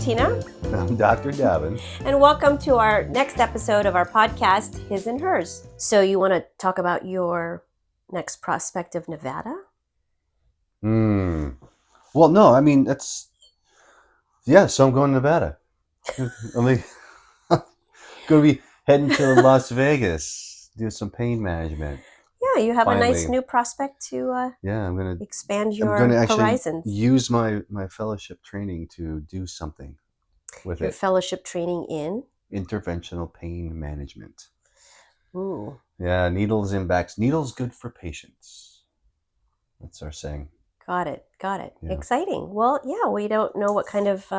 Tina. I'm Dr. Davin. And welcome to our next episode of our podcast, His and Hers. So you want to talk about your next prospect of Nevada? Well, no, I mean, so I'm going to Nevada. I'm going to be heading to Las Vegas, do some pain management. Yeah, you have Finally. a nice new prospect to I'm going to expand your I'm going to actually horizons. use my fellowship training to do something with Your it. fellowship training in? Interventional pain management. Ooh. Yeah, needles in backs. Needles good for patients. That's our saying. Got it. Yeah. Exciting. Well, yeah, we don't know what kind of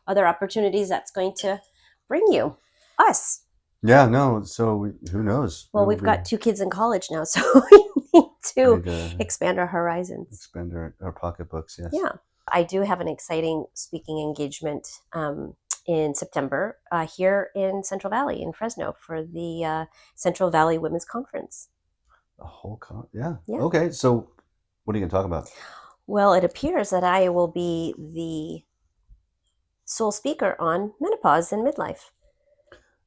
other opportunities that's going to bring you. Us. Yeah, no, so who knows? Well, we've got 2 kids in college now, so we need to expand our horizons. Expand our pocketbooks, yes. Yeah. I do have an exciting speaking engagement in September here in Central Valley, in Fresno, for the Central Valley Women's Conference. A whole yeah. Okay, so what are you going to talk about? Well, it appears that I will be the sole speaker on menopause and midlife.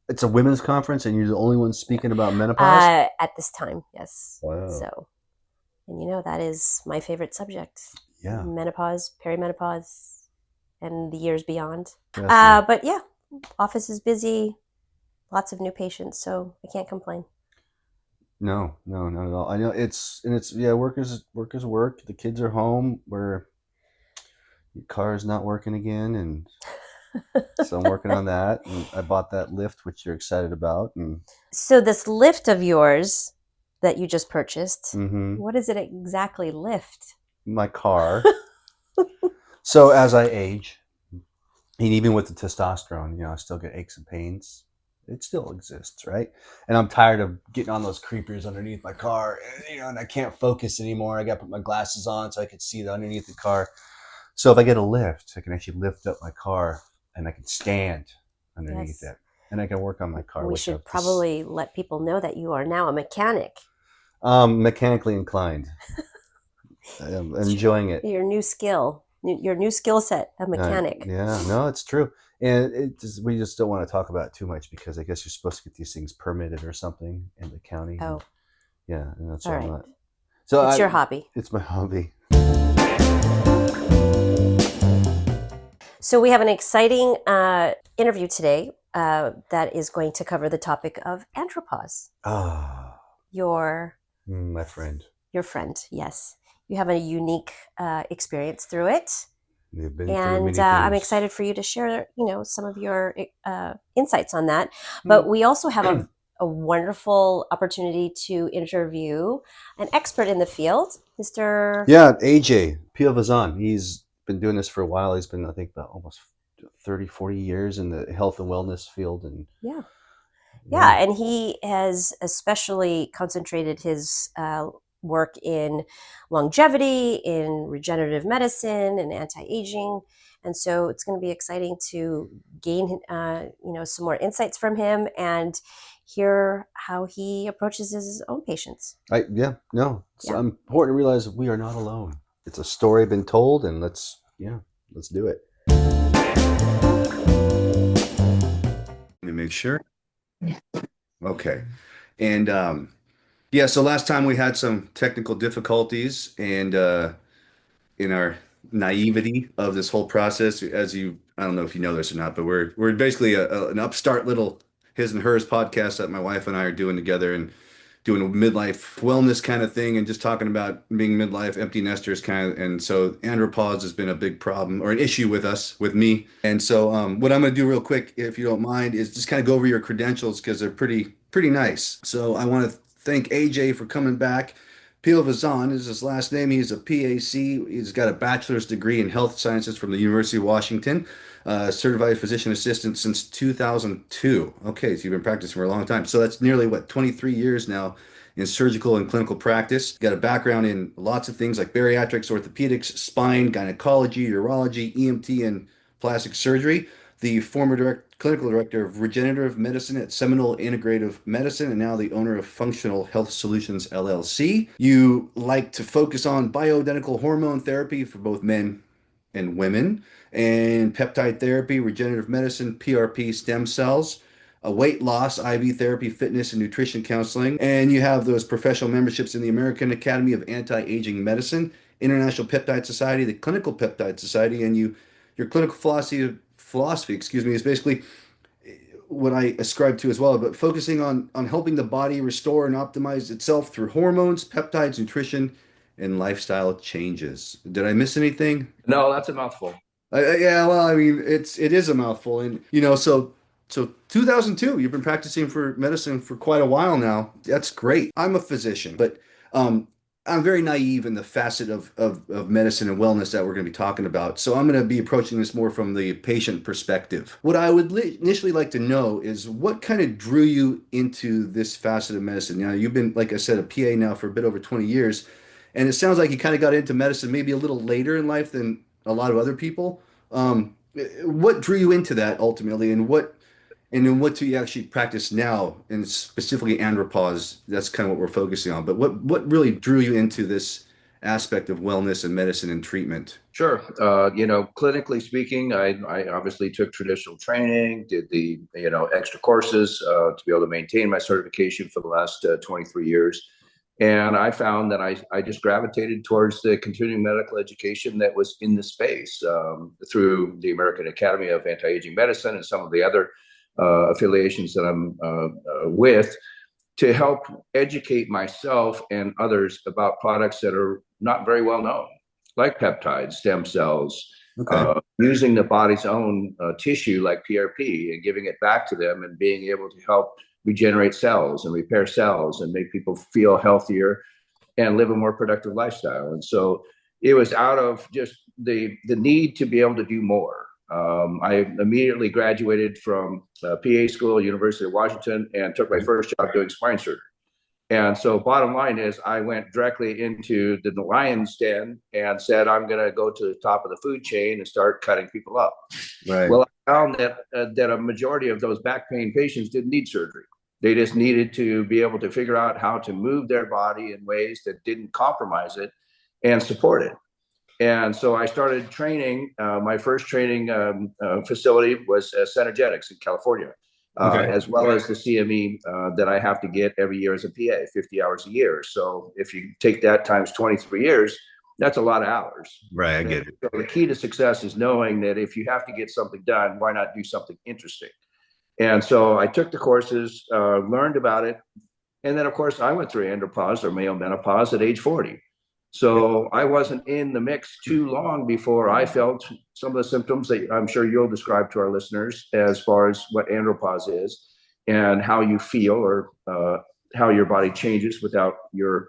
It's a women's conference, and you're the only one speaking about menopause? At this time, yes. Wow. So, and that is my favorite subject. Yeah. Menopause, perimenopause, and the years beyond. Yes, but yeah, office is busy, lots of new patients, so I can't complain. No, not at all. I know workers work. The kids are home. Your car is not working again, and so I'm working on that. And I bought that lift, which you're excited about. And so this lift of yours that you just purchased, mm-hmm. What does it exactly lift? My car. So as I age, and even with the testosterone, I still get aches and pains. It still exists, right? And I'm tired of getting on those creepers underneath my car, and I can't focus anymore. I got to put my glasses on so I can see the underneath the car. So if I get a lift, I can actually lift up my car, and I can stand underneath it, and I can work on my car. We should probably let people know that you are now a mechanic. Mechanically inclined. I'm enjoying it. Your new skill set, a mechanic. No, it's true. And we just don't want to talk about it too much because I guess you're supposed to get these things permitted or something in the county. Oh. Yeah, and that's what All I'm right. not. So it's your hobby. It's my hobby. So we have an exciting interview today that is going to cover the topic of andropause. My friend. Your friend, yes. You have a unique experience through it. They've been and I'm excited for you to share, some of your insights on that. But we also have a wonderful opportunity to interview an expert in the field, Mr. Yeah, AJ Piovazan. He's been doing this for a while. He's been, I think, about almost 30, 40 years in the health and wellness field. And yeah, and he has especially concentrated his work in longevity, in regenerative medicine, and anti-aging. And so it's going to be exciting to gain, some more insights from him and hear how he approaches his own patients. It's important to realize we are not alone. It's a story been told, and let's do it. Let me make sure. Yeah. Okay. And so last time we had some technical difficulties, and in our naivety of this whole process, I don't know if you know this or not, but we're basically an upstart little His and Hers podcast that my wife and I are doing together, and doing a midlife wellness kind of thing, and just talking about being midlife empty nesters kind of. And so andropause has been a big problem or an issue with me. And so what I'm going to do real quick, if you don't mind, is just kind of go over your credentials because they're pretty nice. So I want to thank AJ for coming back. Piovazan is his last name. He's a PAC. He's got a bachelor's degree in health sciences from the University of Washington. Certified physician assistant since 2002. Okay, so you've been practicing for a long time. So that's nearly 23 years now in surgical and clinical practice. Got a background in lots of things like bariatrics, orthopedics, spine, gynecology, urology, EMT, and plastic surgery. The former clinical director of regenerative medicine at Seminole Integrative Medicine, and now the owner of Functional Health Solutions LLC. You like to focus on bioidentical hormone therapy for both men and women, and peptide therapy, regenerative medicine, PRP, stem cells, weight loss, IV therapy, fitness, and nutrition counseling. And you have those professional memberships in the American Academy of Anti-Aging Medicine, International Peptide Society, the Clinical Peptide Society, and your clinical philosophy, excuse me, is basically what I ascribe to as well, but focusing on helping the body restore and optimize itself through hormones, peptides, nutrition, and lifestyle changes. Did I miss anything? No, that's a mouthful. Yeah, well, I mean, it is a mouthful, and so 2002, you've been practicing for medicine for quite a while now. That's great. I'm a physician, but um, I'm very naive in the facet of medicine and wellness that we're going to be talking about. So I'm going to be approaching this more from the patient perspective. What I would initially like to know is what kind of drew you into this facet of medicine. Now, you've been, like I said, a PA now for a bit over 20 years, and it sounds like you kind of got into medicine maybe a little later in life than a lot of other people. What drew you into that ultimately, and then what do you actually practice now, and specifically andropause? That's kind of what we're focusing on. But what really drew you into this aspect of wellness and medicine and treatment? Sure. Clinically speaking, I obviously took traditional training, did the, extra courses to be able to maintain my certification for the last 23 years. And I found that I just gravitated towards the continuing medical education that was in the space through the American Academy of Anti-Aging Medicine and some of the other affiliations that I'm with, to help educate myself and others about products that are not very well known, like peptides, stem cells, Okay. using the body's own tissue like PRP and giving it back to them and being able to help regenerate cells and repair cells and make people feel healthier and live a more productive lifestyle. And so it was out of just the need to be able to do more. I immediately graduated from PA school, University of Washington, and took my first job doing spine surgery. And so bottom line is I went directly into the lion's den and said, I'm going to go to the top of the food chain and start cutting people up. Right. Well, I found that a majority of those back pain patients didn't need surgery. They just needed to be able to figure out how to move their body in ways that didn't compromise it and support it. And so I started training. My first training facility was Synergetics in California, Okay. as well as the CME that I have to get every year as a PA, 50 hours a year. So if you take that times 23 years, that's a lot of hours. Right. I And get it. so the key to success is knowing that if you have to get something done, why not do something interesting? And so I took the courses, learned about it. And then, of course, I went through andropause or male menopause at age 40. So I wasn't in the mix too long before I felt some of the symptoms that I'm sure you'll describe to our listeners as far as what andropause is and how you feel or how your body changes without your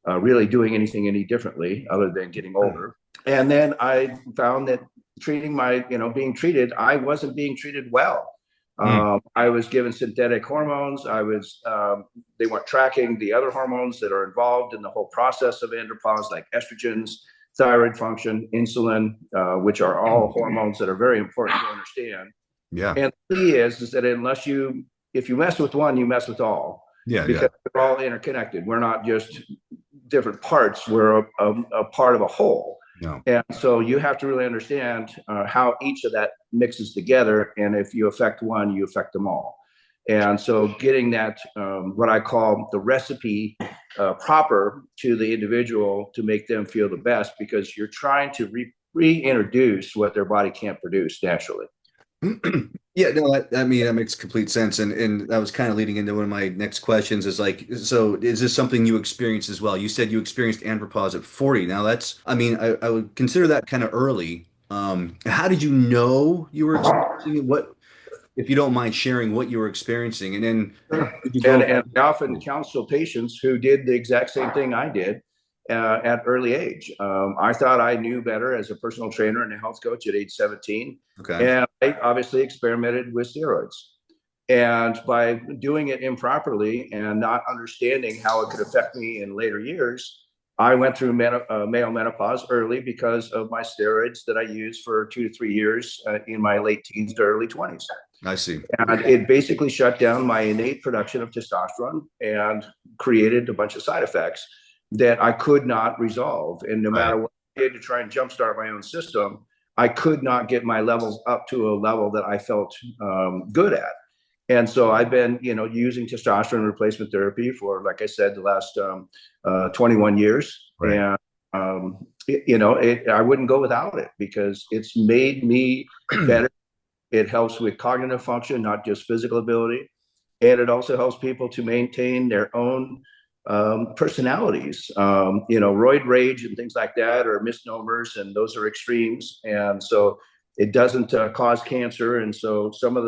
really doing anything any differently other than getting older. And then I found that being treated, I wasn't being treated well. Mm. I was given synthetic hormones. They weren't tracking the other hormones that are involved in the whole process of andropause, like estrogens, thyroid function, insulin, which are all hormones that are very important to understand. Yeah. And the key is that if you mess with one, you mess with all, Yeah. Yeah. because they're all interconnected. We're not just different parts. We're a part of a whole. No. And so you have to really understand how each of that mixes together. And if you affect one, you affect them all. And so getting that, what I call the recipe proper to the individual to make them feel the best, because you're trying to reintroduce what their body can't produce naturally. Yeah, no, I mean, that makes complete sense. And that was kind of leading into one of my next questions is like, so is this something you experienced as well? You said you experienced andropause at 40. Now that's, I mean, I would consider that kind of early. How did you know you were experiencing it? What, if you don't mind sharing what you were experiencing? And then Sure. did you And, go? and I often counsel patients who did the exact same thing I did at early age. I thought I knew better as a personal trainer and a health coach at age 17. Okay. And I obviously experimented with steroids. And by doing it improperly and not understanding how it could affect me in later years, I went through male menopause early because of my steroids that I used for 2 to 3 years in my late teens to early 20s. I see. And it basically shut down my innate production of testosterone and created a bunch of side effects that I could not resolve. And no Right. matter what I did to try and jumpstart my own system, I could not get my levels up to a level that I felt good at. And so I've been, using testosterone replacement therapy for, like I said, the last 21 years. Right. And, I wouldn't go without it because it's made me better. It helps with cognitive function, not just physical ability. And it also helps people to maintain their own personalities. Roid rage and things like that are misnomers, and those are extremes. And so it doesn't cause cancer. And so some of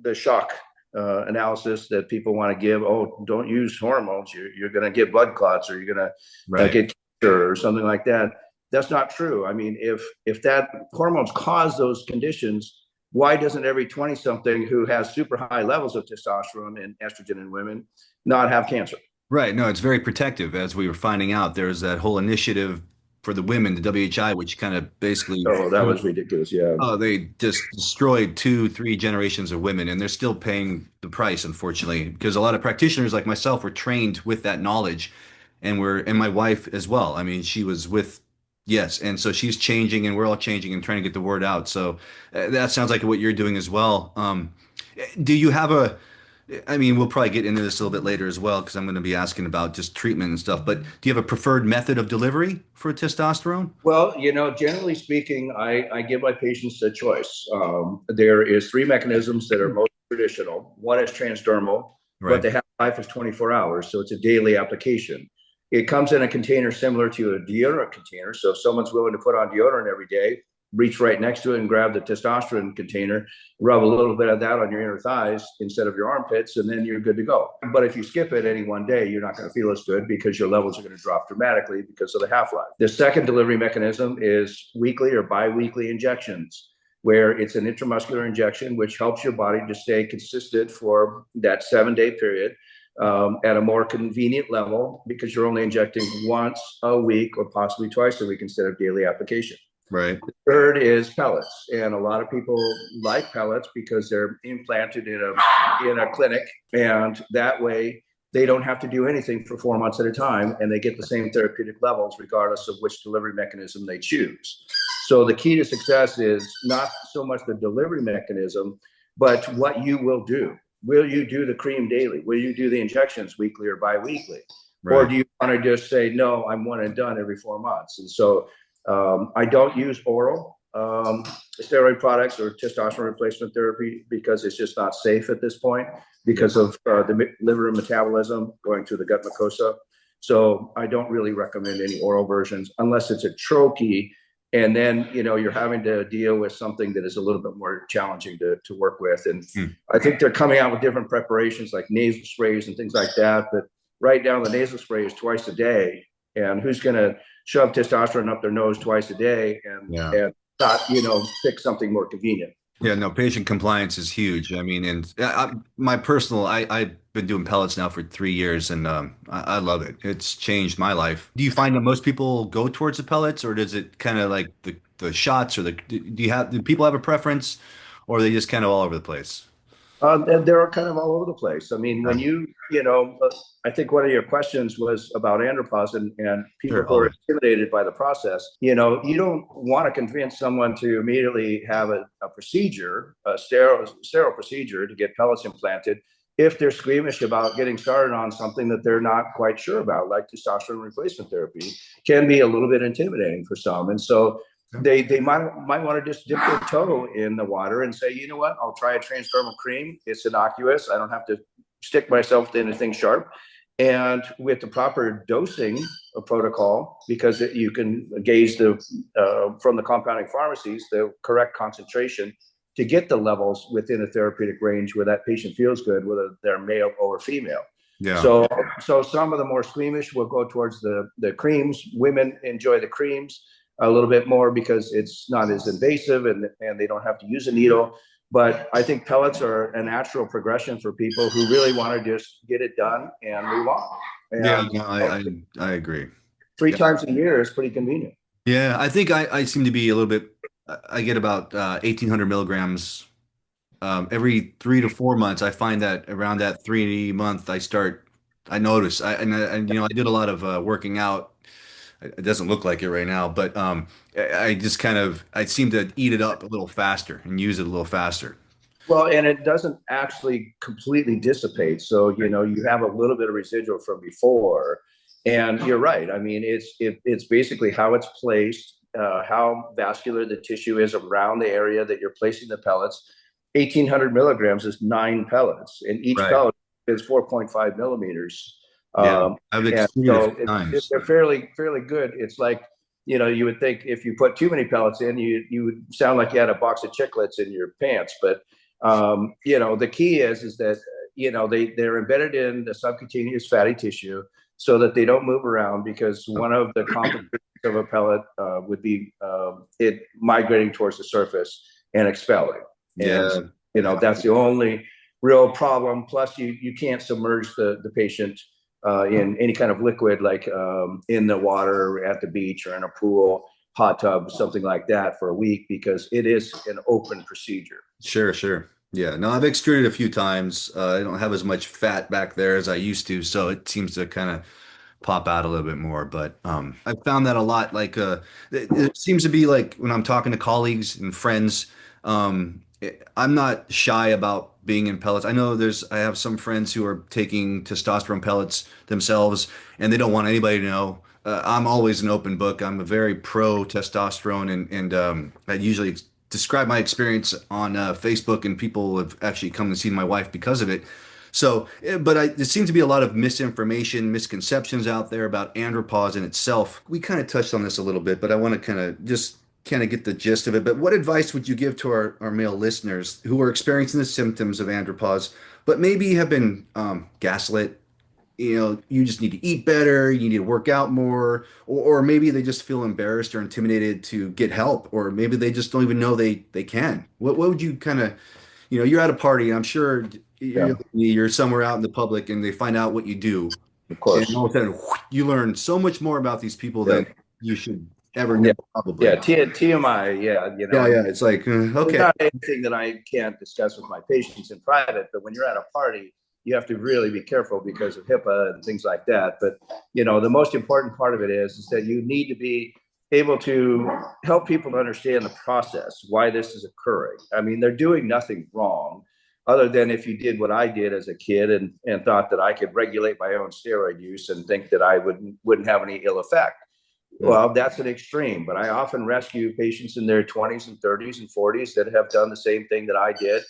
the shock analysis that people want to give, oh, don't use hormones, you're going to get blood clots, or you're going to Right. get cancer or something like that. That's not true. I mean, if that hormones cause those conditions, why doesn't every 20 something who has super high levels of testosterone and estrogen in women not have cancer? Right. No, it's very protective. As we were finding out, there's that whole initiative for the women, the WHI, which kind of basically, Oh, that was ridiculous. Yeah. oh, they just destroyed two, three generations of women, and they're still paying the price, unfortunately, because a lot of practitioners like myself were trained with that knowledge, and my wife as well. I mean, she was with, yes, and so she's changing, and we're all changing and trying to get the word out. So that sounds like what you're doing as well. Do you have a I mean, we'll probably get into this a little bit later as well because I'm going to be asking about just treatment and stuff. But do you have a preferred method of delivery for testosterone? Well, generally speaking, I give my patients a choice. There is three mechanisms that are most traditional. One is transdermal, but Right. the half-life is 24 hours, so it's a daily application. It comes in a container similar to a deodorant container. So if someone's willing to put on deodorant every day, reach right next to it and grab the testosterone container, rub a little bit of that on your inner thighs instead of your armpits, and then you're good to go. But if you skip it any one day, you're not going to feel as good because your levels are going to drop dramatically because of the half-life. The second delivery mechanism is weekly or bi-weekly injections, where it's an intramuscular injection, which helps your body to stay consistent for that 7-day period at a more convenient level because you're only injecting once a week or possibly twice a week instead of daily application. Right. Third is pellets, and a lot of people like pellets because they're implanted in a clinic, and that way they don't have to do anything for 4 months at a time, and they get the same therapeutic levels regardless of which delivery mechanism they choose. So the key to success is not so much the delivery mechanism, but what you will do. Will you do the cream daily? Will you do the injections weekly or biweekly? Or Right. do you want to just say, no, I'm one and done every 4 months? And so I don't use oral steroid products or testosterone replacement therapy because it's just not safe at this point because of the liver metabolism going through the gut mucosa. So I don't really recommend any oral versions unless it's a troche. And then, you're having to deal with something that is a little bit more challenging to work with. And Hmm. I think they're coming out with different preparations like nasal sprays and things like that. But right now, the nasal spray is twice a day. And who's going to shove testosterone up their nose twice a day Yeah. and not, pick something more convenient? Yeah, no, patient compliance is huge. I mean, and my personal, I've been doing pellets now for 3 years, and I love it. It's changed my life. Do you find that most people go towards the pellets, or does it kind of like the shots, or do people have a preference, or are they just kind of all over the place? And they're kind of all over the place. I mean, Yeah, when I think one of your questions was about andropause and people sure, who are always. intimidated by the process. You don't want to convince someone to immediately have a procedure, a sterile procedure to get pellets implanted if they're squeamish about getting started on something that they're not quite sure about, like testosterone replacement therapy, can be a little bit intimidating for some. And so they might want to just dip their toe in the water and say, you know what, I'll try a transdermal cream. It's innocuous. I don't have to stick myself to anything sharp. And with the proper dosing protocol, because you can gauge from the compounding pharmacies the correct concentration to get the levels within a therapeutic range where that patient feels good, whether they're male or female. Yeah. So some of the more squeamish will go towards the creams. Women enjoy the creams a little bit more because it's not as invasive and they don't have to use a needle. But I think pellets are a natural progression for people who really want to just get it done and move on. Yeah, And no, I agree. three Yeah. times a year is pretty convenient. Yeah, I think I seem to be a little bit. I get about 1,800 milligrams every 3 to 4 months. I find that around that 3 month, I notice. I did a lot of working out It doesn't look like it right now, but I just kind of I seem to eat it up a little faster and use it a little faster. Well, and it doesn't actually completely dissipate. So, Right. you have a little bit of residual from before. And you're right. I mean, it's basically how it's placed, how vascular the tissue is around the area that you're placing the pellets. 1,800 milligrams is 9 pellets, and each Right. pellet is 4.5 millimeters. Yeah. Um, I've and experienced it a so few times. they're fairly good. It's like, you would think if you put too many pellets in, you would sound like you had a box of chiclets in your pants. But the key is that they're embedded in the subcutaneous fatty tissue so that they don't move around, because one of the complications of a pellet would be it migrating towards the surface and expelling. And Yeah. that's the only real problem. Plus, you can't submerge the patient in any kind of liquid, like in the water at the beach or in a pool, hot tub, something like that for a week, because it is an open procedure. Sure, sure. Yeah, no, I've extruded a few times. I don't have as much fat back there as I used to, so it seems to kind of pop out a little bit more. But I've found that a lot. Like, it seems to be like when I'm talking to colleagues and friends, I'm not shy about being in pellets. I have some friends who are taking testosterone pellets themselves, and they don't want anybody to know. I'm always an open book. I'm a very pro testosterone, and I usually describe my experience on Facebook, and people have actually come to see my wife because of it. So, but there seems to be a lot of misinformation, misconceptions out there about andropause in itself. We kind of touched on this a little bit, but I want to kind of get the gist of it. But what advice would you give to our male listeners who are experiencing the symptoms of andropause, but maybe have been gaslit? You just need to eat better, you need to work out more, or maybe they just feel embarrassed or intimidated to get help, or maybe they just don't even know they can. What would you kind of, you're at a party, I'm sure Yeah, you're somewhere out in the public and they find out what you do, of and course. all of a sudden you learn so much more about these people Yeah, than you should ever know, yeah, probably. yeah. TMI. Yeah, Yeah, yeah. It's like, there's okay. not anything that I can't discuss with my patients in private, but when you're at a party, you have to really be careful because of HIPAA and things like that. But the most important part of it is that you need to be able to help people to understand the process, why this is occurring. I mean, they're doing nothing wrong, other than if you did what I did as a kid and thought that I could regulate my own steroid use and think that I wouldn't have any ill effect. Hmm. Well, that's an extreme, but I often rescue patients in their 20s and 30s and 40s that have done the same thing that I did.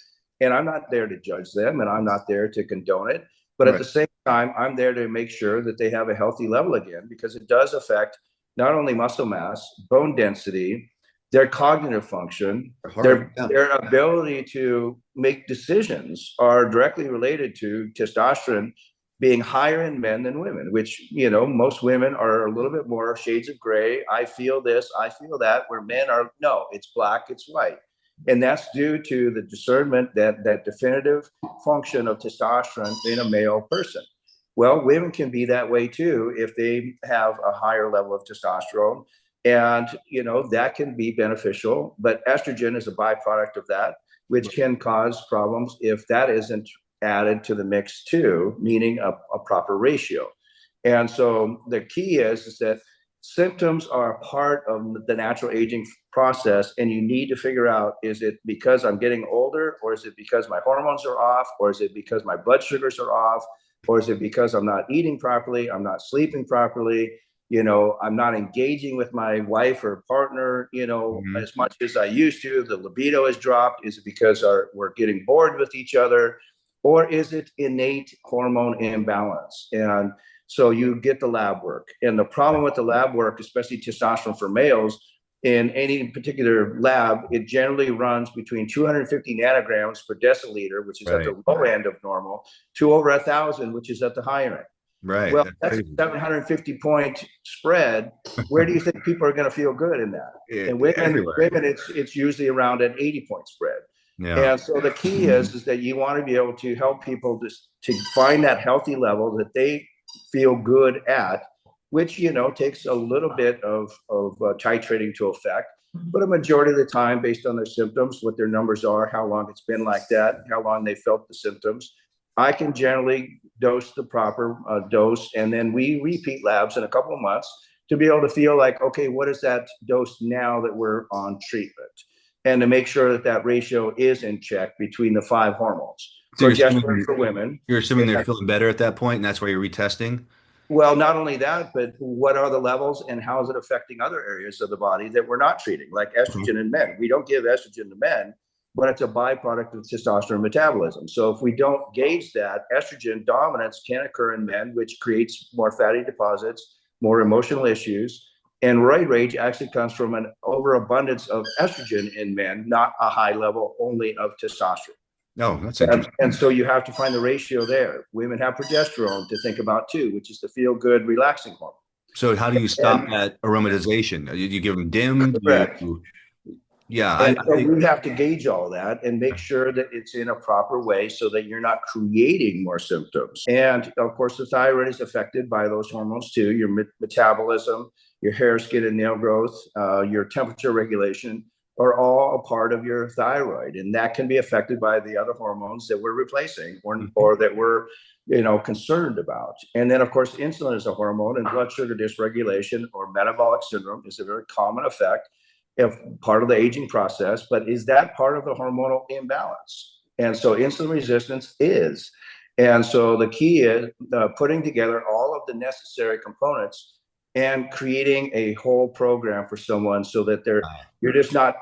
And I'm not there to judge them, and I'm not there to condone it. But at Right. the same time, I'm there to make sure that they have a healthy level again, because it does affect not only muscle mass, bone density, their cognitive function, Hard. their Yeah. their ability to make decisions are directly related to testosterone being higher in men than women, which, most women are a little bit more shades of gray. I feel this, I feel that, where men are, no, it's black, it's white. And that's due to the discernment, that definitive function of testosterone in a male person. Well, women can be that way too if they have a higher level of testosterone. And, that can be beneficial, but estrogen is a byproduct of that, which can cause problems if that isn't added to the mix too, meaning a proper ratio. And so the key is that symptoms are part of the natural aging process, and you need to figure out, is it because I'm getting older, or is it because my hormones are off, or is it because my blood sugars are off, or is it because I'm not eating properly, I'm not sleeping properly, I'm not engaging with my wife or partner, Mhm. as much as I used to, the libido has dropped. Is it because we're getting bored with each other, or is it innate hormone imbalance? And so you get the lab work. And the problem with the lab work, especially testosterone for males, in any particular lab, it generally runs between 250 nanograms per deciliter, which is at Right. the low end of normal, to over 1,000, which is at the higher end. Right. Well, That's that's a crazy. 750-point spread. Where do you think people are going to feel good in that? Yeah, And women, everywhere. women, it's usually around an 80-point spread. Yeah. And so the key is that you want to be able to help people to find that healthy level that they feel good at, which takes a little bit of titrating to effect. But a majority of the time, based on their symptoms, what their numbers are, how long it's been like that, how long they felt the symptoms, I can generally dose the proper dose, and then we repeat labs in a couple of months to be able to feel like, okay, what is that dose now that we're on treatment? And to make sure that that ratio is in check between the 5 hormones. So Progesterone for women. you're assuming they're feeling better at that point, and that's why you're retesting? Well, not only that, but what are the levels and how is it affecting other areas of the body that we're not treating, like estrogen in men? We don't give estrogen to men, but it's a byproduct of testosterone metabolism. So if we don't gauge that, estrogen dominance can occur in men, which creates more fatty deposits, more emotional issues. And roid rage actually comes from an overabundance of estrogen in men, not a high level only of testosterone. No, that's interesting. And so you have to find the ratio there. Women have progesterone to think about too, which is the feel good, relaxing hormone. So how do you stop that aromatization? You give them dim? Correct. Yeah. And so we have to gauge all that and make sure that it's in a proper way so that you're not creating more symptoms. And of course, the thyroid is affected by those hormones too, your metabolism, your hair, skin, and nail growth, your temperature regulation are all a part of your thyroid. And that can be affected by the other hormones that we're replacing or that we're concerned about. And then, of course, insulin is a hormone, and blood sugar dysregulation or metabolic syndrome is a very common effect of part of the aging process. But is that part of the hormonal imbalance? And so insulin resistance is. And so the key is putting together all of the necessary components and creating a whole program for someone so that you're just not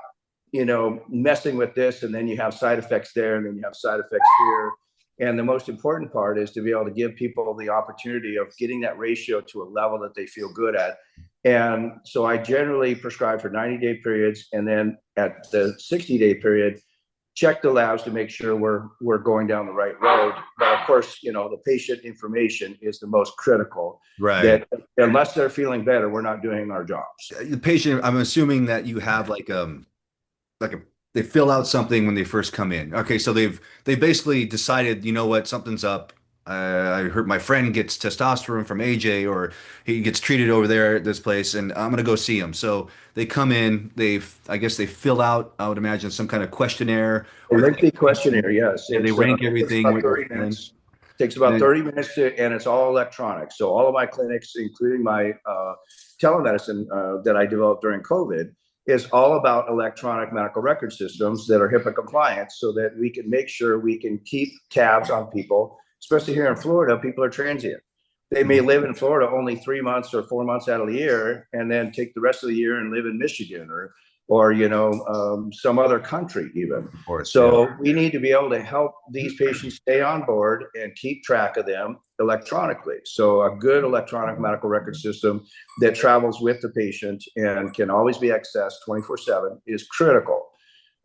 messing with this and then you have side effects there and then you have side effects here. And the most important part is to be able to give people the opportunity of getting that ratio to a level that they feel good at. And so I generally prescribe for 90-day periods, and then at the 60-day period, check the labs to make sure we're going down the right road. But of course, the patient information is the most critical. Right. That unless they're feeling better, we're not doing our jobs. The patient, I'm assuming that you have they fill out something when they first come in. Okay, so they basically decided, you know what, something's up. I heard my friend gets testosterone from AJ, or he gets treated over there at this place, and I'm gonna go see him. So they come in, I guess they fill out, I would imagine, some kind of questionnaire. A lengthy questionnaire, yes. Yeah, they rank everything. Takes about 30 minutes and it's all electronic. So all of my clinics, including my telemedicine that I developed during COVID, is all about electronic medical record systems that are HIPAA compliant so that we can make sure we can keep tabs on people, especially here in Florida. People are transient. They may live in Florida only 3 months or 4 months out of the year and then take the rest of the year and live in Michigan or some other country even. So we need to be able to help these patients stay on board and keep track of them electronically. So a good electronic medical record system that travels with the patient and can always be accessed 24/7 is critical.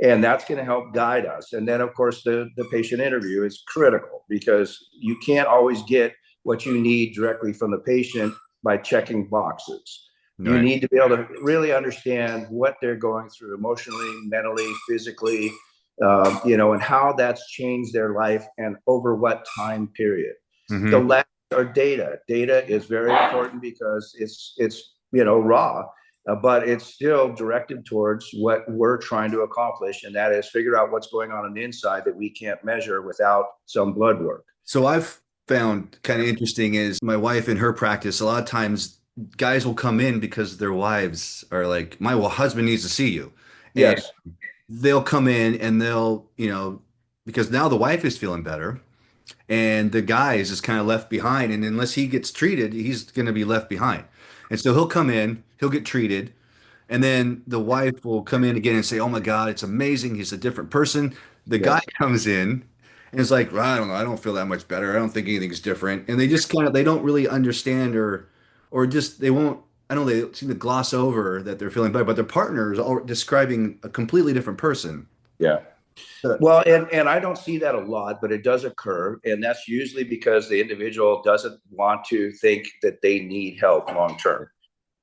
And that's going to help guide us. And then, of course, the patient interview is critical because you can't always get what you need directly from the patient by checking boxes. You need to be able to really understand what they're going through emotionally, mentally, physically, and how that's changed their life and over what time period. The labs are data. Data is very important because it's raw, but it's still directed towards what we're trying to accomplish, and that is figure out what's going on the inside that we can't measure without some blood work. So I've found kind of interesting is my wife in her practice, a lot of times guys will come in because their wives are like, my husband needs to see you. Yes. And they'll come in and they'll, because now the wife is feeling better and the guy is just kind of left behind. And unless he gets treated, he's going to be left behind. And so he'll come in, he'll get treated. And then the wife will come in again and say, oh my God, it's amazing. He's a different person. The guy comes in and is like, well, I don't know. I don't feel that much better. I don't think anything's different. And they just they don't really understand or just they won't. I know they seem to gloss over that they're feeling better, but their partner is describing a completely different person. Yeah. Well, and I don't see that a lot, but it does occur. And that's usually because the individual doesn't want to think that they need help long term.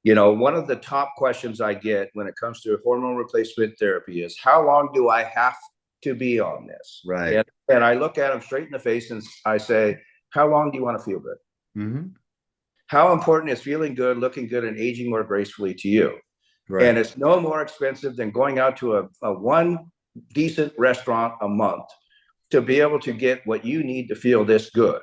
One of the top questions I get when it comes to hormone replacement therapy is, how long do I have to be on this? Right. And I look at them straight in the face and I say, how long do you want to feel good? Mm-hmm. How important is feeling good, looking good, and aging more gracefully to you? Right. And it's no more expensive than going out to a one decent restaurant a month to be able to get what you need to feel this good.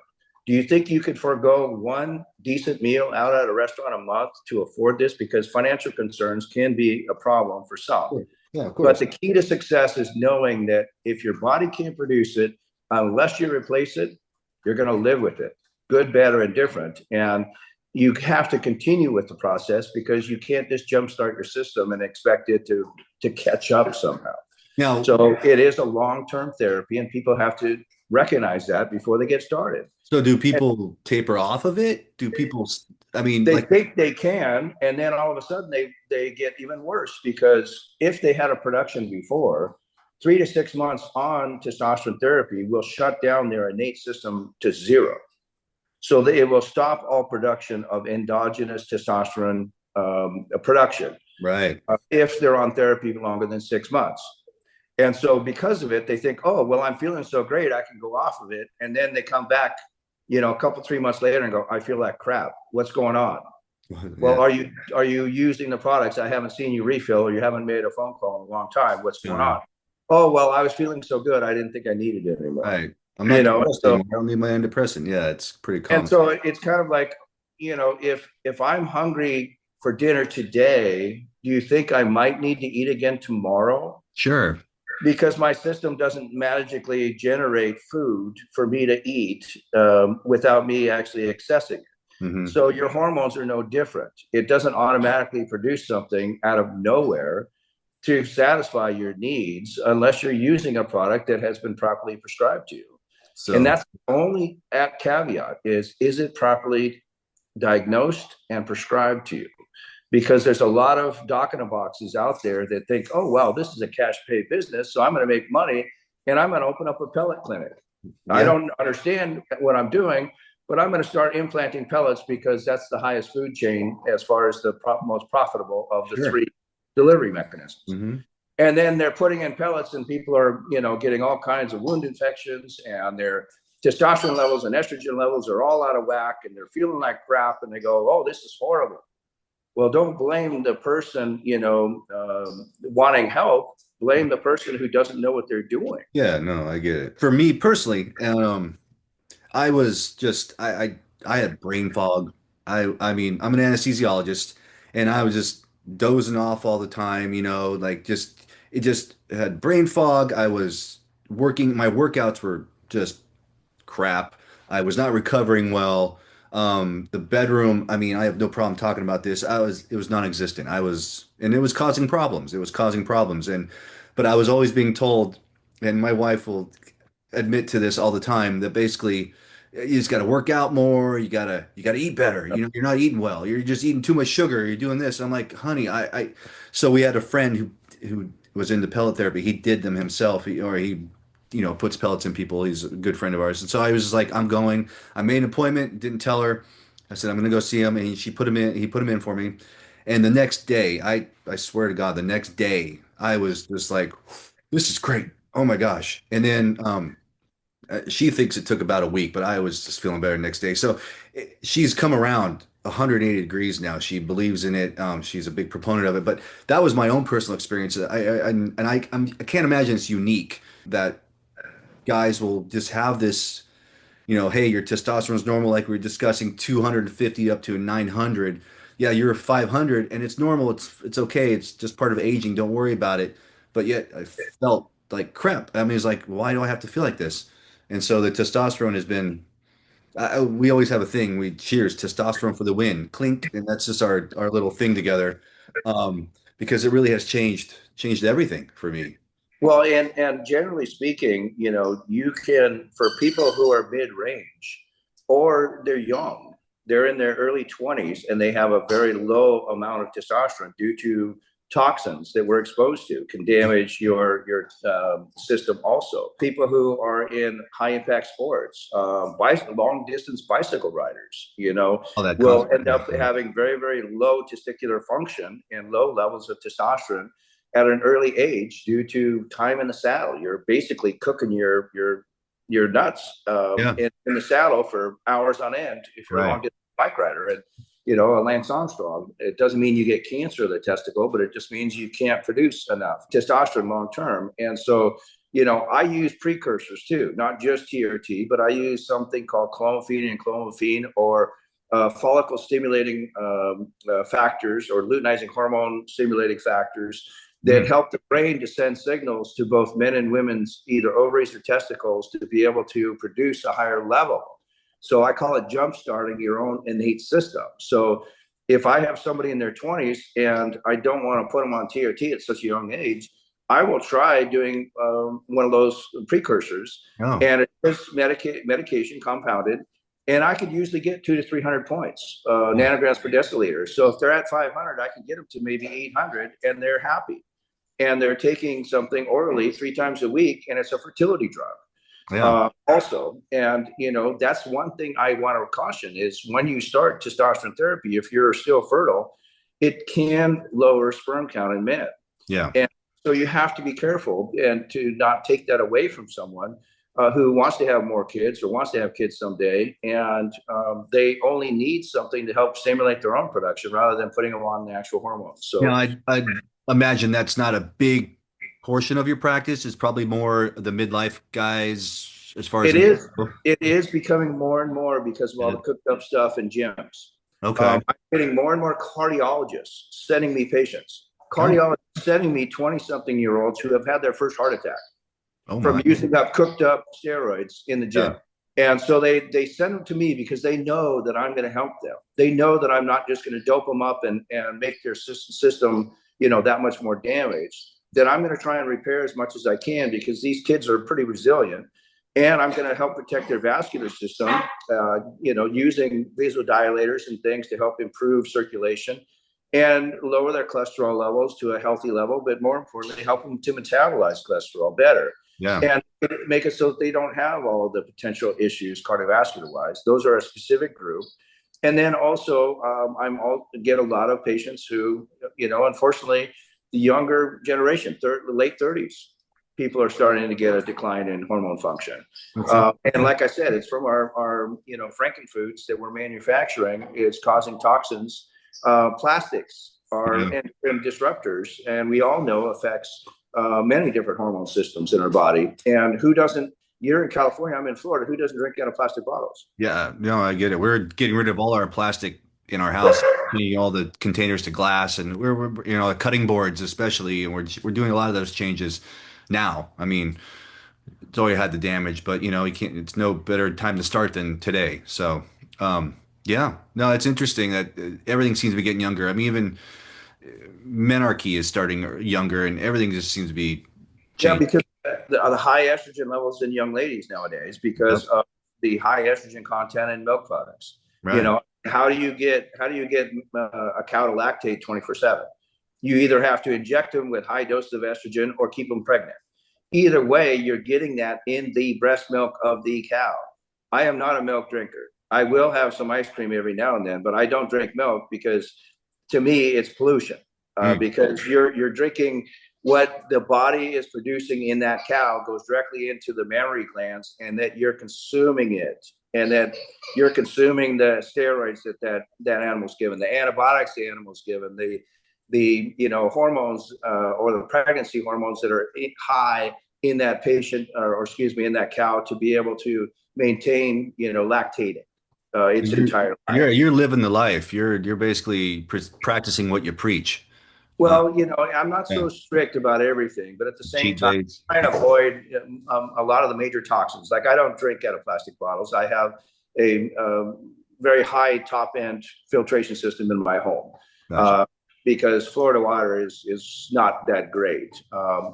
Do you think you could forego one decent meal out at a restaurant a month to afford this? Because financial concerns can be a problem for some. Yeah, of But course. the key to success is knowing that if your body can't produce it, unless you replace it, you're going to live with it, good, bad, or indifferent. And you have to continue with the process because you can't just jumpstart your system and expect it to catch up somehow. Now, So it is a long-term therapy, and people have to recognize that before they get started. so do And people taper off of it? Do people, I mean, they like, think they can, and then all of a sudden they get even worse, because if they had a production before, 3 to 6 months on testosterone therapy will shut down their innate system to zero. So it will stop all production of endogenous testosterone production right. if they're on therapy longer than 6 months. And so because of it, they think, oh, well, I'm feeling so great, I can go off of it. And then they come back, a couple, 3 months later and go, I feel like crap. What's going on? Yeah. Well, are you using the products? I haven't seen you refill, or you haven't made a phone call in a long time. What's going on? Oh, well, I was feeling so good, I didn't think I needed it anymore. Right. I'm not depressed So anymore. I don't need my antidepressant. Yeah, it's pretty and common. so it's kind of like, if I'm hungry for dinner today, do you think I might need to eat again tomorrow? Sure. Because my system doesn't magically generate food for me to eat without me actually accessing it. Mm-hmm. So your hormones are no different. It doesn't automatically produce something out of nowhere to satisfy your needs unless you're using a product that has been properly prescribed to you. And So, that's the only caveat is it properly diagnosed and prescribed to you? Because there's a lot of doc in the boxes out there that think, oh, well, this is a cash pay business, so I'm going to make money and I'm going to open up a pellet clinic. I yeah. don't understand what I'm doing, but I'm going to start implanting pellets because that's the highest food chain as far as the most profitable of the Sure. three delivery mechanisms. Mm-hmm. And then they're putting in pellets, and people are, getting all kinds of wound infections, and their testosterone levels and estrogen levels are all out of whack, and they're feeling like crap, and they go, oh, this is horrible. Well, don't blame the person, wanting help. Blame the person who doesn't know what they're doing. Yeah, no, I get it. For me personally, I was just I had brain fog. I mean, I'm an anesthesiologist and I was just dozing off all the time, like just it just had brain fog. I was working, my workouts were just crap. I was not recovering well. The bedroom, I mean, I have no problem talking about this. It was non-existent. And it was causing problems. It was causing problems. But I was always being told, and my wife will admit to this all the time, that basically you just got to work out more. You gotta eat better. You're not eating well. You're just eating too much sugar. You're doing this. I'm like, honey, so we had a friend who was into pellet therapy. He did them himself, he puts pellets in people. He's a good friend of ours. And so I was just like, I'm going. I made an appointment, didn't tell her. I said, I'm going to go see him. And she put him in. He put him in for me. And the next day, I swear to God, the next day, I was just like, this is great. Oh my gosh. And then she thinks it took about a week, but I was just feeling better the next day. So she's come around 180 degrees now. She believes in it. She's a big proponent of it. But that was my own personal experience. I can't imagine it's unique that guys will just have this, hey, your testosterone's normal, like we were discussing, 250 up to 900. Yeah, you're 500 and it's normal. It's okay. It's just part of aging. Don't worry about it. But yet I felt like crap. I mean, it's like, why do I have to feel like this? And so the testosterone has been, we always have a thing. We cheers, testosterone for the win, clink. And that's just our little thing together. Because it really has changed everything for me. Well, and generally speaking, you can, for people who are mid-range or they're young, they're in their early 20s and they have a very low amount of testosterone due to toxins that we're exposed to can damage your system also. People who are in high impact sports, long distance bicycle riders, All that will constant. end up having very, very low testicular function and low levels of testosterone at an early age due to time in the saddle. You're basically cooking your nuts Yeah. in the saddle for hours on end if you're a long Right. distance bike rider. And a Lance Armstrong, it doesn't mean you get cancer of the testicle, but it just means you can't produce enough testosterone long term. And so, I use precursors too, not just TRT, but I use something called clomiphene and clomiphene, or follicle stimulating factors, or luteinizing hormone stimulating factors that help the brain to send signals to both men and women's either ovaries or testicles to be able to produce a higher level. So I call it jump starting your own innate system. So if I have somebody in their 20s and I don't want to put them on TRT at such a young age, I will try doing one of those precursors. Oh. And it is medication compounded. And I could usually get 200 to 300 points, nanograms per deciliter. So if they're at 500, I can get them to maybe 800 and they're happy. And they're taking something orally 3 times a week, and it's a fertility drug. Yeah. Also, and that's one thing I want to caution is when you start testosterone therapy, if you're still fertile, it can lower sperm count in men. Yeah. And so you have to be careful and to not take that away from someone who wants to have more kids or wants to have kids someday, and they only need something to help stimulate their own production rather than putting them on the actual hormones. So I imagine that's not a big portion of your practice. It's probably more the midlife guys as far as it is becoming more and more because of all the cooked up stuff in gyms. Okay. I'm getting more and more cardiologists sending me patients. Cardiologists sending me 20-something-year-olds who have had their first heart attack from using up cooked up steroids in the gym. Yeah. And so they send them to me because they know that I'm going to help them. They know that I'm not just going to dope them up and make their system, that much more damaged. That I'm going to try and repair as much as I can because these kids are pretty resilient. And I'm going to help protect their vascular system, using vasodilators and things to help improve circulation and lower their cholesterol levels to a healthy level, but more importantly, help them to metabolize cholesterol better. Yeah. And make it so that they don't have all of the potential issues cardiovascular wise. Those are a specific group. And then also, get a lot of patients who, unfortunately, the younger generation, late 30s, people are starting to get a decline in hormone function. And like I said, it's from our frankenfoods that we're manufacturing. It's causing toxins. Plastics are endocrine disruptors, and we all know affects many different hormone systems in our body. And who doesn't? You're in California, I'm in Florida. Who doesn't drink out of plastic bottles? Yeah, no, I get it. We're getting rid of all our plastic in our house, all the containers to glass, and we're cutting boards especially, and we're doing a lot of those changes now. I mean, it's already had the damage, but you can't. It's no better time to start than today. So, yeah, no, it's interesting that everything seems to be getting younger. I mean, even menarche is starting younger, and everything just seems to be changing. Yeah, because the high estrogen levels in young ladies nowadays because of the high estrogen content in milk products. Right. How do you get a cow to lactate 24/7? You either have to inject them with high doses of estrogen or keep them pregnant. Either way, you're getting that in the breast milk of the cow. I am not a milk drinker. I will have some ice cream every now and then, but I don't drink milk because to me it's pollution. Because you're drinking what the body is producing in that cow goes directly into the mammary glands, and that you're consuming it, and that you're consuming the steroids that animal's given, the antibiotics the animal's given, the hormones or the pregnancy hormones that are high in that patient or excuse me in that cow to be able to maintain lactating its entire life. You're living the life. You're basically practicing what you preach. Well, I'm not so strict about everything, but at the same time, I try to avoid a lot of the major toxins. Like I don't drink out of plastic bottles. I have a very high top end filtration system in my home. Gotcha. Because Florida water is not that great,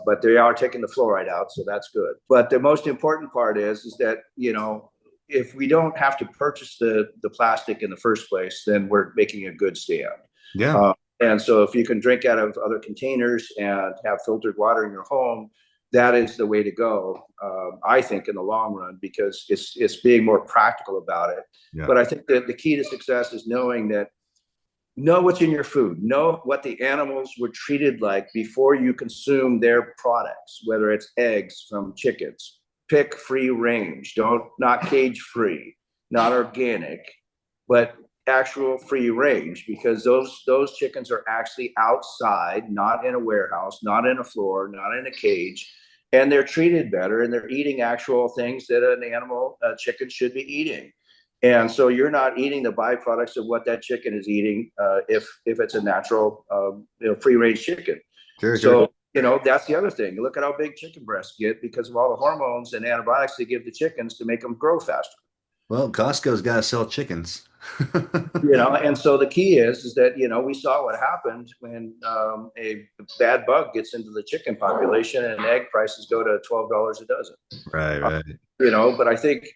but they are taking the fluoride out, so that's good. But the most important part is that if we don't have to purchase the plastic in the first place, then we're making a good stand. Yeah. And so if you can drink out of other containers and have filtered water in your home, that is the way to go, I think, in the long run, because it's being more practical about it. Yeah. But I think that the key to success is know what's in your food, know what the animals were treated like before you consume their products, whether it's eggs from chickens, pick free range, not cage free, not organic, but actual free range, because those chickens are actually outside, not in a warehouse, not in a floor, not in a cage. and they're treated better, and they're eating actual things that an animal, chicken, should be eating. And so you're not eating the byproducts of what that chicken is eating, if it's a natural, free range chicken. Sure, sure. So that's the other thing. Look at how big chicken breasts get because of all the hormones and antibiotics they give the chickens to make them grow faster. Well, Costco's got to sell chickens. And so the key is that we saw what happened when a bad bug gets into the chicken population and egg prices go to $12 a dozen. Right, right. But I think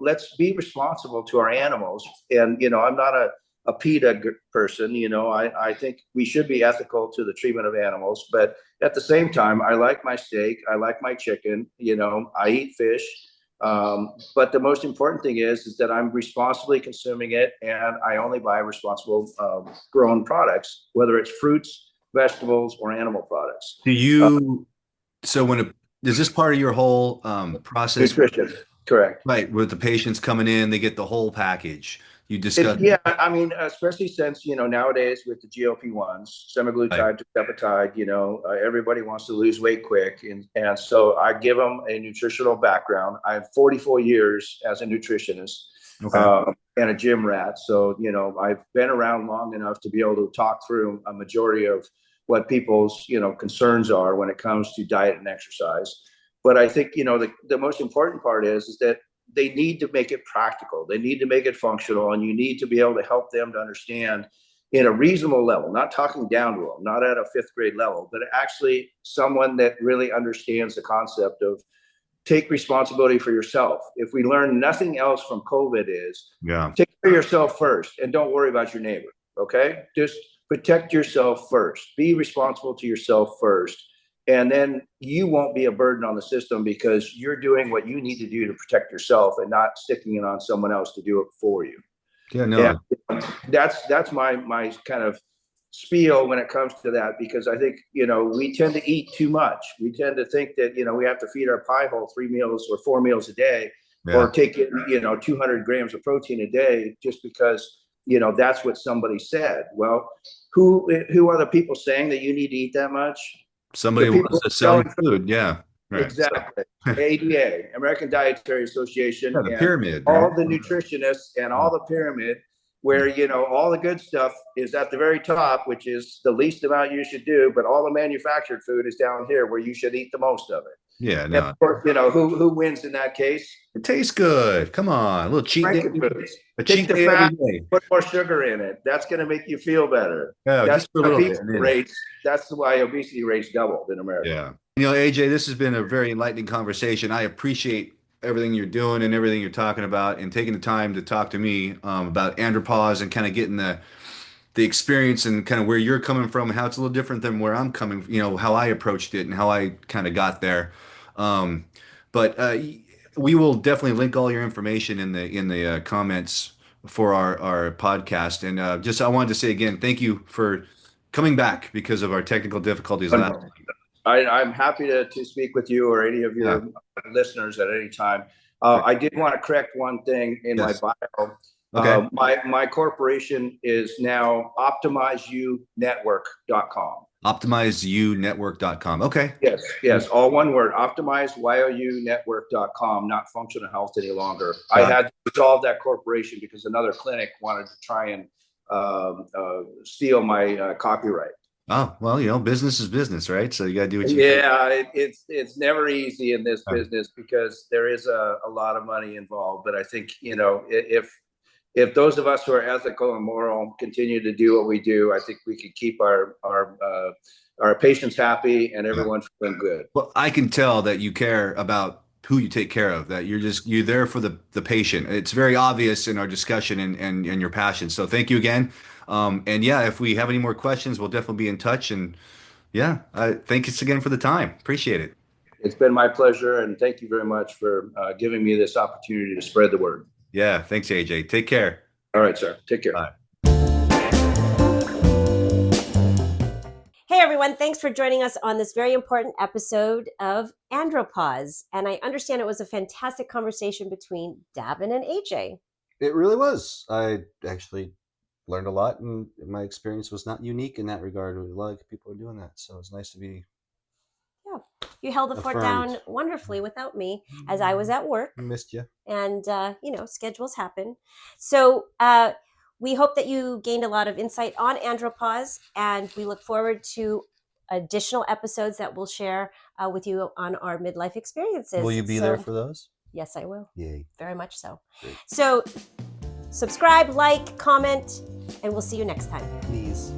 let's be responsible to our animals. And I'm not a PETA person. I think we should be ethical to the treatment of animals, but at the same time, I like my steak, I like my chicken. I eat fish. But the most important thing is that I'm responsibly consuming it, and I only buy responsible grown products, whether it's fruits, vegetables, or animal products. Do you, so is this part of your whole process? Nutrition, correct. Right, with the patients coming in, they get the whole package. You discuss. Yeah, I mean, especially since nowadays with the GLP-1s, Right. semaglutide, tirzepatide, everybody wants to lose weight quick, and so I give them a nutritional background. I have 44 years as a nutritionist, Okay. and a gym rat, so I've been around long enough to be able to talk through a majority of what people's concerns are when it comes to diet and exercise. But I think the most important part is that they need to make it practical. They need to make it functional, and you need to be able to help them to understand in a reasonable level, not talking down to them, not at a fifth grade level, but actually someone that really understands the concept of take responsibility for yourself. If we learn nothing else from COVID is Yeah. take care of yourself first and don't worry about your neighbor. Okay. Just protect yourself first, be responsible to yourself first. And then you won't be a burden on the system because you're doing what you need to do to protect yourself and not sticking it on someone else to do it for you. Yeah, And no. that's my kind of spiel when it comes to that, because I think we tend to eat too much. We tend to think that we have to feed our pie hole 3 meals or 4 meals a day, Yeah. or take in 200 grams of protein a day just because that's what somebody said. Well, who are the people saying that you need to eat that much? The Somebody people wants to sell you selling. food. Yeah. Right. So, Exactly. ADA, American Dietary Association, yeah, the and pyramid, man. all the nutritionists and all the pyramid, where all the good stuff is at the very top, which is the least amount you should do, but all the manufactured food is down here where you should eat the most of it. Yeah, And no. of course, who wins in that case? It tastes good. Come on. A little cheat day. Frankenfoods. A Take cheat the day every fat, day. put more sugar in it. That's going to make you feel better. Yeah, That's just for a why little bit. obesity rates. That's why obesity rates doubled in America. Yeah. AJ, this has been a very enlightening conversation. I appreciate everything you're doing and everything you're talking about and taking the time to talk to me about andropause and kind of getting the experience and kind of where you're coming from and how it's a little different than where I'm coming, how I approached it and how I kind of got there. Um, but we will definitely link all your information in the comments for our podcast. And just I wanted to say again, thank you for coming back because of our technical difficulties last. I'm happy to speak with you or any of Yeah. your listeners at any time. I did want to correct one thing in my Yes. bio. Okay. My corporation is now optimizeyouNetwork.com. OptimizeYouNetwork.com. Okay. Yes, all one word. OptimizeYouNetwork.com, not Functional Health any longer. I Got it. had to dissolve that corporation because another clinic wanted to try and steal my copyright. Oh, well, business is business, right? So you got to do what you Yeah, it's never easy in this can. business because there is a lot of money involved. But I think if those of us who are ethical and moral continue to do what we do, I think we can keep our patients happy and Yeah. everyone feeling good. Well, I can tell that you care about who you take care of, that you're there for the patient. It's very obvious in our discussion and your passion. So thank you again. And yeah, if we have any more questions, we'll definitely be in touch. And yeah, thanks again for the time. Appreciate it. It's been my pleasure, and thank you very much for giving me this opportunity to spread the word. Yeah, thanks, AJ. Take care. All right, sir. Take care. Bye. Hey everyone, thanks for joining us on this very important episode of Andropause. And I understand it was a fantastic conversation between Davin and AJ. It really was. I actually learned a lot, and my experience was not unique in that regard. A lot of people are doing that, so it's nice to be You held the fort Affirmed. down wonderfully without me, as I was at work. Missed you. And schedules happen. So we hope that you gained a lot of insight on andropause, and we look forward to additional episodes that we'll share with you on our midlife experiences. Will you be there for those? Yes, I will. Yay. Very much so. Great. So subscribe, like, comment, and we'll see you next time. Please.